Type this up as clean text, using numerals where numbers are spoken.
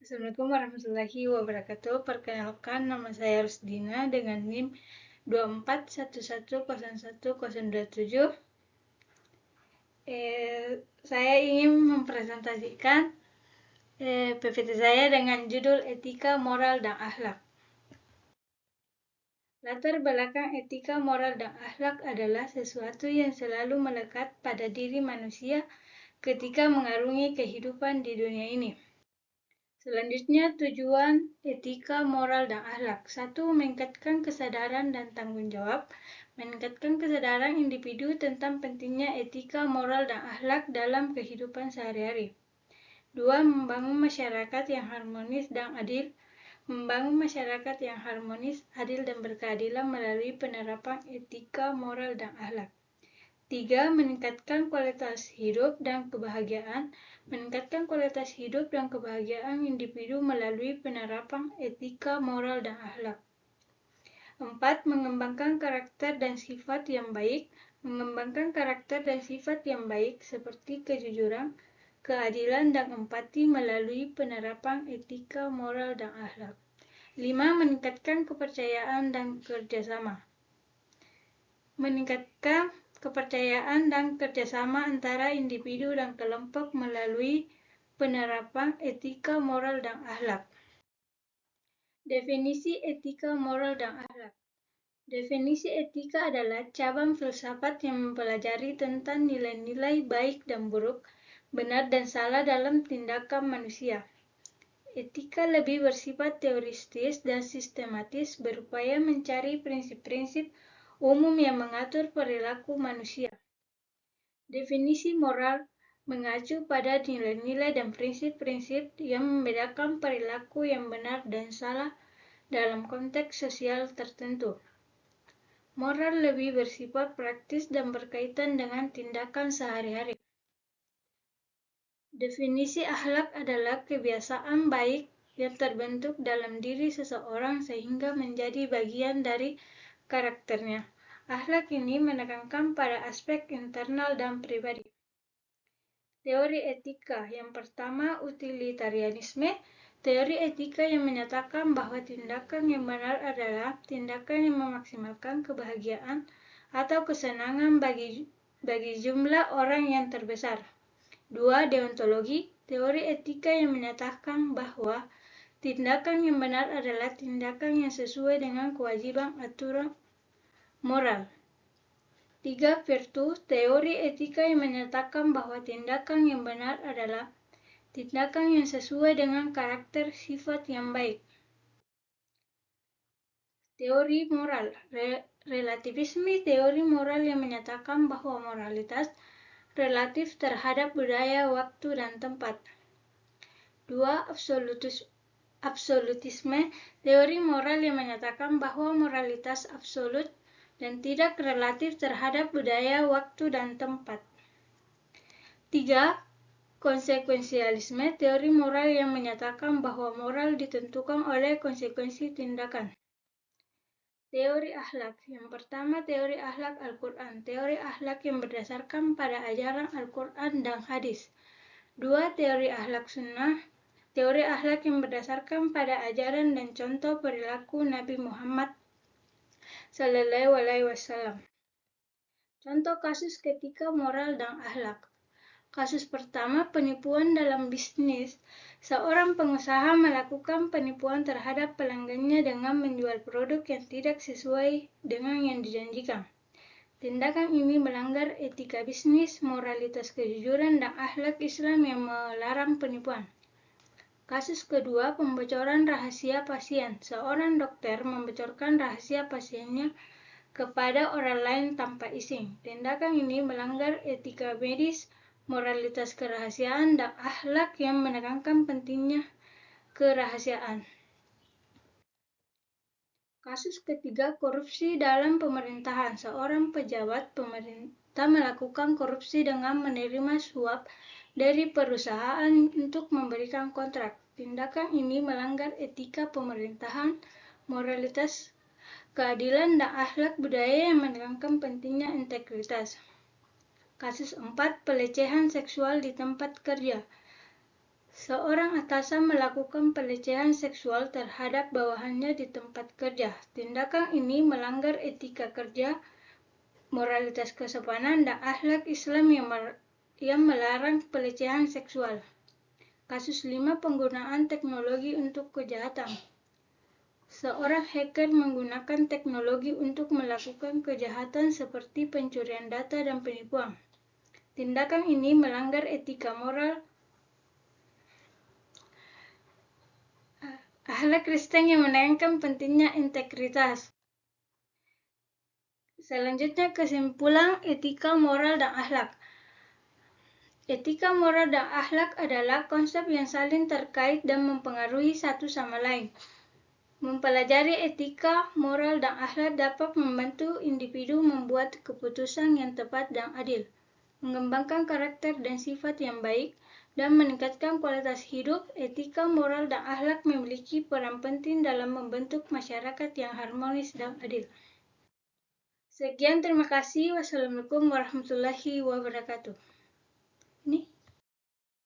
Assalamualaikum warahmatullahi wabarakatuh. Perkenalkan, nama saya Rusdina dengan NIM 2411011027. Saya ingin mempresentasikan PPT saya dengan judul Etika, Moral, dan Akhlak. Latar belakang etika, moral, dan akhlak adalah sesuatu yang selalu melekat pada diri manusia ketika mengarungi kehidupan di dunia ini. Selanjutnya, tujuan etika, moral, dan akhlak. 1. Meningkatkan kesadaran dan tanggung jawab. Meningkatkan kesadaran individu tentang pentingnya etika, moral, dan akhlak dalam kehidupan sehari-hari. 2. Membangun masyarakat yang harmonis dan adil. Membangun masyarakat yang harmonis, adil, dan berkeadilan melalui penerapan etika, moral, dan akhlak. 3. Meningkatkan kualitas hidup dan kebahagiaan. Meningkatkan kualitas hidup dan kebahagiaan individu melalui penerapan etika, moral, dan akhlak. 4. Mengembangkan karakter dan sifat yang baik. Mengembangkan karakter dan sifat yang baik seperti kejujuran, keadilan, dan empati melalui penerapan etika, moral, dan akhlak. 5. Meningkatkan kepercayaan dan kerjasama. Meningkatkan kepercayaan dan kerjasama antara individu dan kelompok melalui penerapan etika, moral, dan akhlak. Definisi etika, moral, dan akhlak. Definisi etika adalah cabang filsafat yang mempelajari tentang nilai-nilai baik dan buruk, benar dan salah dalam tindakan manusia. Etika lebih bersifat teoristis dan sistematis, berupaya mencari prinsip-prinsip umum yang mengatur perilaku manusia. Definisi moral mengacu pada nilai-nilai dan prinsip-prinsip yang membedakan perilaku yang benar dan salah dalam konteks sosial tertentu. Moral lebih bersifat praktis dan berkaitan dengan tindakan sehari-hari. Definisi akhlak adalah kebiasaan baik yang terbentuk dalam diri seseorang sehingga menjadi bagian dari karakternya. Akhlak ini menekankan pada aspek internal dan pribadi. Teori etika yang pertama, utilitarianisme. Teori etika yang menyatakan bahwa tindakan yang benar adalah tindakan yang memaksimalkan kebahagiaan atau kesenangan bagi jumlah orang yang terbesar. 2. Deontologi. Teori etika yang menyatakan bahwa tindakan yang benar adalah tindakan yang sesuai dengan kewajiban aturan moral. 3. Virtu. Teori etika yang menyatakan bahwa tindakan yang benar adalah tindakan yang sesuai dengan karakter sifat yang baik. Teori moral. Relativisme. Teori moral yang menyatakan bahwa moralitas relatif terhadap budaya, waktu, dan tempat. 2. Absolutisme. Teori moral yang menyatakan bahwa moralitas absolut dan tidak relatif terhadap budaya, waktu, dan tempat. 3. Konsekuensialisme. Teori moral yang menyatakan bahwa moral ditentukan oleh konsekuensi tindakan. Teori akhlak. Yang pertama, teori akhlak Al-Quran. Teori akhlak yang berdasarkan pada ajaran Al-Quran dan hadis. 2. Teori akhlak sunnah. Teori akhlak yang berdasarkan pada ajaran dan contoh perilaku Nabi Muhammad SAW. Contoh kasus etika, moral, dan akhlak. Kasus pertama, penipuan dalam bisnis. Seorang pengusaha melakukan penipuan terhadap pelanggannya dengan menjual produk yang tidak sesuai dengan yang dijanjikan. Tindakan ini melanggar etika bisnis, moralitas kejujuran, dan akhlak Islam yang melarang penipuan. Kasus kedua, pembocoran rahasia pasien. Seorang dokter membocorkan rahasia pasiennya kepada orang lain tanpa izin. Tindakan ini melanggar etika medis, moralitas kerahasiaan, dan akhlak yang menekankan pentingnya kerahasiaan. Kasus ketiga, korupsi dalam pemerintahan. Seorang pejabat pemerintah melakukan korupsi dengan menerima suap dari perusahaan untuk memberikan kontrak. Tindakan ini melanggar etika pemerintahan, moralitas, keadilan, dan akhlak budaya yang menekankan pentingnya integritas. Kasus 4, pelecehan seksual di tempat kerja. Seorang atasan melakukan pelecehan seksual terhadap bawahannya di tempat kerja. Tindakan ini melanggar etika kerja, moralitas kesopanan, dan akhlak Islam yang melarang pelecehan seksual. Kasus 5. Penggunaan teknologi untuk kejahatan. Seorang hacker menggunakan teknologi untuk melakukan kejahatan seperti pencurian data dan penipuan. Tindakan ini melanggar etika moral, akhlak Kristen yang menekankan pentingnya integritas. Selanjutnya, kesimpulan etika moral dan akhlak. Etika moral dan akhlak adalah konsep yang saling terkait dan mempengaruhi satu sama lain. Mempelajari etika, moral, dan akhlak dapat membantu individu membuat keputusan yang tepat dan adil, mengembangkan karakter dan sifat yang baik, dan meningkatkan kualitas hidup. Etika, moral, dan akhlak memiliki peran penting dalam membentuk masyarakat yang harmonis dan adil. Sekian, terima kasih. Wassalamualaikum warahmatullahi wabarakatuh. Ini